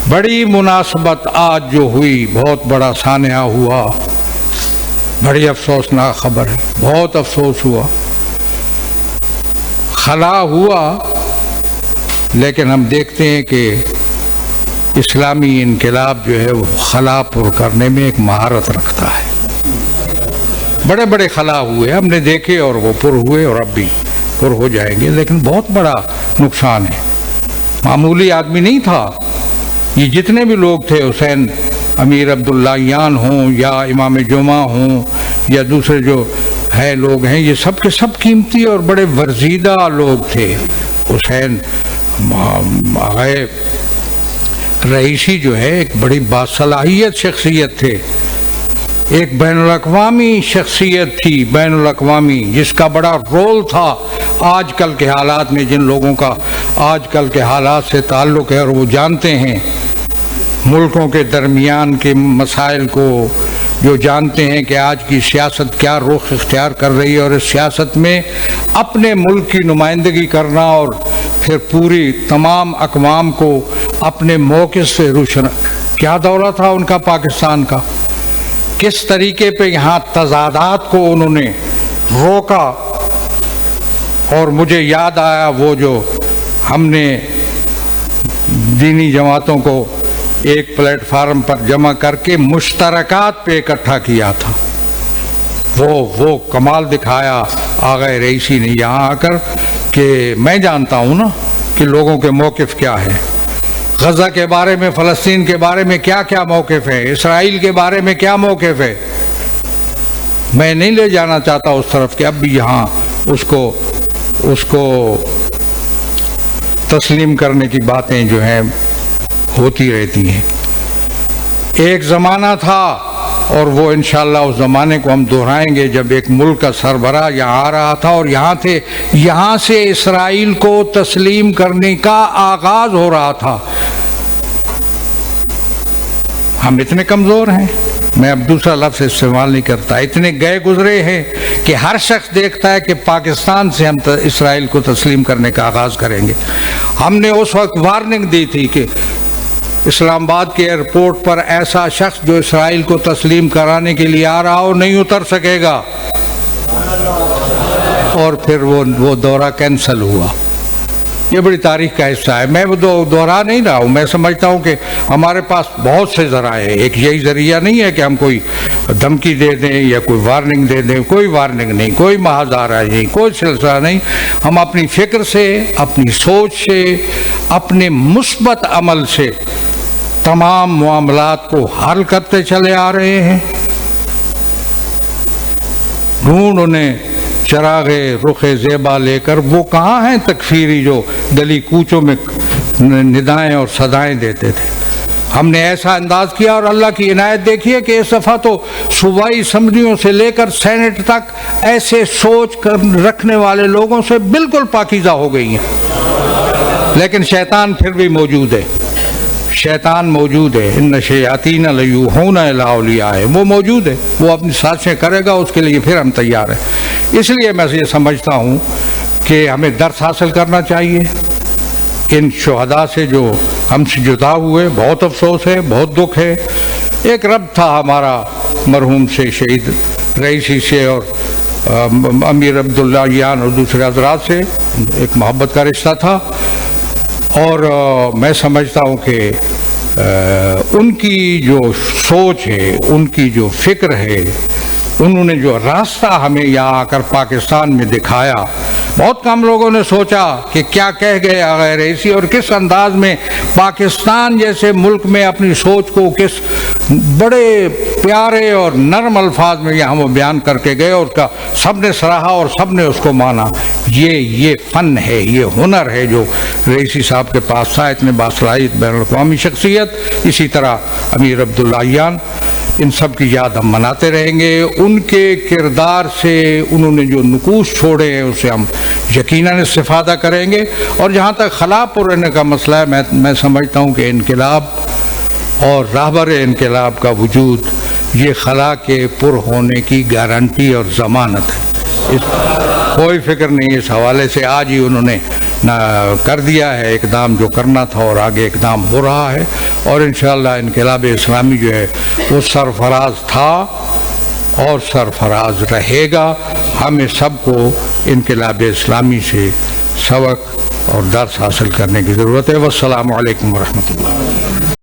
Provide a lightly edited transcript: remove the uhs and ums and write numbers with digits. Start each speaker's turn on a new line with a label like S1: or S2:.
S1: بڑی مناسبت آج جو ہوئی، بہت بڑا سانحہ ہوا، بڑی افسوسناک خبر ہے، بہت افسوس ہوا، خلا ہوا، لیکن ہم دیکھتے ہیں کہ اسلامی انقلاب جو ہے وہ خلا پر کرنے میں ایک مہارت رکھتا ہے۔ بڑے بڑے خلا ہوئے ہم نے دیکھے، اور وہ پر ہوئے اور اب بھی پر ہو جائیں گے، لیکن بہت بڑا نقصان ہے۔ معمولی آدمی نہیں تھا یہ، جتنے بھی لوگ تھے، حسین امیر عبداللہیان ہوں یا امام جمعہ ہوں یا دوسرے جو ہے لوگ ہیں، یہ سب کے سب قیمتی اور بڑے ورزیدہ لوگ تھے۔ حسین رئیسی جو ہے ایک بڑی باصلاحیت شخصیت تھے، ایک بین الاقوامی شخصیت تھی، بین الاقوامی، جس کا بڑا رول تھا آج کل کے حالات میں۔ جن لوگوں کا آج کل کے حالات سے تعلق ہے اور وہ جانتے ہیں ملکوں کے درمیان کے مسائل کو، جو جانتے ہیں کہ آج کی سیاست کیا رخ اختیار کر رہی ہے، اور اس سیاست میں اپنے ملک کی نمائندگی کرنا اور پھر پوری تمام اقوام کو اپنے موقف سے روشن۔ کیا دورہ تھا ان کا پاکستان کا، کس طریقے پہ یہاں تضادات کو انہوں نے روکا۔ اور مجھے یاد آیا وہ جو ہم نے دینی جماعتوں کو ایک پلیٹ فارم پر جمع کر کے مشترکات پہ اکٹھا کیا تھا، وہ کمال دکھایا آغا رئیسی نے یہاں آ کر، کہ میں جانتا ہوں نا کہ لوگوں کے موقف کیا ہے، غزہ کے بارے میں، فلسطین کے بارے میں کیا کیا موقف ہے، اسرائیل کے بارے میں کیا موقف ہے۔ میں نہیں لے جانا چاہتا اس طرف کہ اب بھی یہاں اس کو تسلیم کرنے کی باتیں جو ہیں ہوتی رہتی ہیں۔ ایک زمانہ تھا، اور وہ انشاءاللہ اس زمانے کو ہم دہرائیں گے، جب ایک ملک کا سربراہ یہاں آ رہا تھا اور یہاں سے اسرائیل کو تسلیم کرنے کا آغاز ہو رہا تھا۔ ہم اتنے کمزور ہیں، میں اب دوسرا لفظ استعمال نہیں کرتا، اتنے گئے گزرے ہیں کہ ہر شخص دیکھتا ہے کہ پاکستان سے ہم اسرائیل کو تسلیم کرنے کا آغاز کریں گے۔ ہم نے اس وقت وارننگ دی تھی کہ اسلام آباد کے ایئرپورٹ پر ایسا شخص جو اسرائیل کو تسلیم کرانے کے لیے آ رہا ہو نہیں اتر سکے گا، اور پھر وہ دورہ کینسل ہوا۔ یہ بڑی تاریخ کا حصہ ہے، میں وہ دہرا نہیں رہا ہوں، میں سمجھتا ہوں کہ ہمارے پاس بہت سے ذرائع ہیں، ایک یہی ذریعہ نہیں ہے کہ ہم کوئی دھمکی دے دیں یا کوئی وارننگ دے دیں، کوئی وارننگ نہیں، کوئی محاذ آ رہا نہیں، کوئی سلسلہ نہیں۔ ہم اپنی فکر سے، اپنی سوچ سے، اپنے مثبت عمل سے تمام معاملات کو حل کرتے چلے آ رہے ہیں۔ ڈھونڈ انہیں چراغ رخ زیبا لے کر، وہ کہاں ہیں تکفیری جو گلی کوچوں میں ندائیں اور صدائیں دیتے تھے۔ ہم نے ایسا انداز کیا، اور اللہ کی عنایت دیکھیے کہ اس دفعہ تو صوبائی اسمبلیوں سے لے کر سینٹ تک ایسے سوچ رکھنے والے لوگوں سے بالکل پاکیزہ ہو گئی ہیں، لیکن شیطان پھر بھی موجود ہے، شیطان موجود ہے۔ ان شیاطین لیوحون الی اولیائہم، وہ موجود ہے، وہ اپنی سازشیں کرے گا، اس کے لیے پھر ہم تیار ہیں۔ اس لیے میں یہ سمجھتا ہوں کہ ہمیں درس حاصل کرنا چاہیے ان شہداء سے جو ہم سے جدا ہوئے۔ بہت افسوس ہے، بہت دکھ ہے۔ ایک رب تھا ہمارا مرحوم سے، شہید رئیسی سے اور امیر عبداللہیان اور دوسرے حضرات سے ایک محبت کا رشتہ تھا، اور میں سمجھتا ہوں کہ ان کی جو سوچ ہے، ان کی جو فکر ہے، انہوں نے جو راستہ ہمیں یہاں آ کر پاکستان میں دکھایا، بہت کم لوگوں نے سوچا کہ کیا کہہ گئے آغا رئیسی، اور کس انداز میں پاکستان جیسے ملک میں اپنی سوچ کو کس بڑے پیارے اور نرم الفاظ میں یہاں وہ بیان کر کے گئے، اور اس کا سب نے سراہا اور سب نے اس کو مانا۔ یہ فن ہے، یہ ہنر ہے جو رئیسی صاحب کے پاس تھا، اتنے باصلاحیت بین الاقوامی شخصیت۔ اسی طرح امیر عبداللہیان، ان سب کی یاد ہم مناتے رہیں گے۔ ان کے کردار سے انہوں نے جو نقوش چھوڑے ہیں اسے ہم یقیناً استفادہ کریں گے۔ اور جہاں تک خلا پر رہنے کا مسئلہ ہے، میں سمجھتا ہوں کہ انقلاب اور راہبر انقلاب کا وجود یہ خلا کے پر ہونے کی گارنٹی اور ضمانت ہے۔ کوئی فکر نہیں اس حوالے سے۔ آج ہی انہوں نے کر دیا ہے اقدام جو کرنا تھا، اور آگے اقدام ہو رہا ہے، اور انشاءاللہ انقلاب اسلامی جو ہے وہ سرفراز تھا اور سرفراز رہے گا۔ ہمیں سب کو انقلاب اسلامی سے سبق اور درس حاصل کرنے کی ضرورت ہے۔ والسلام علیکم ورحمۃ اللہ۔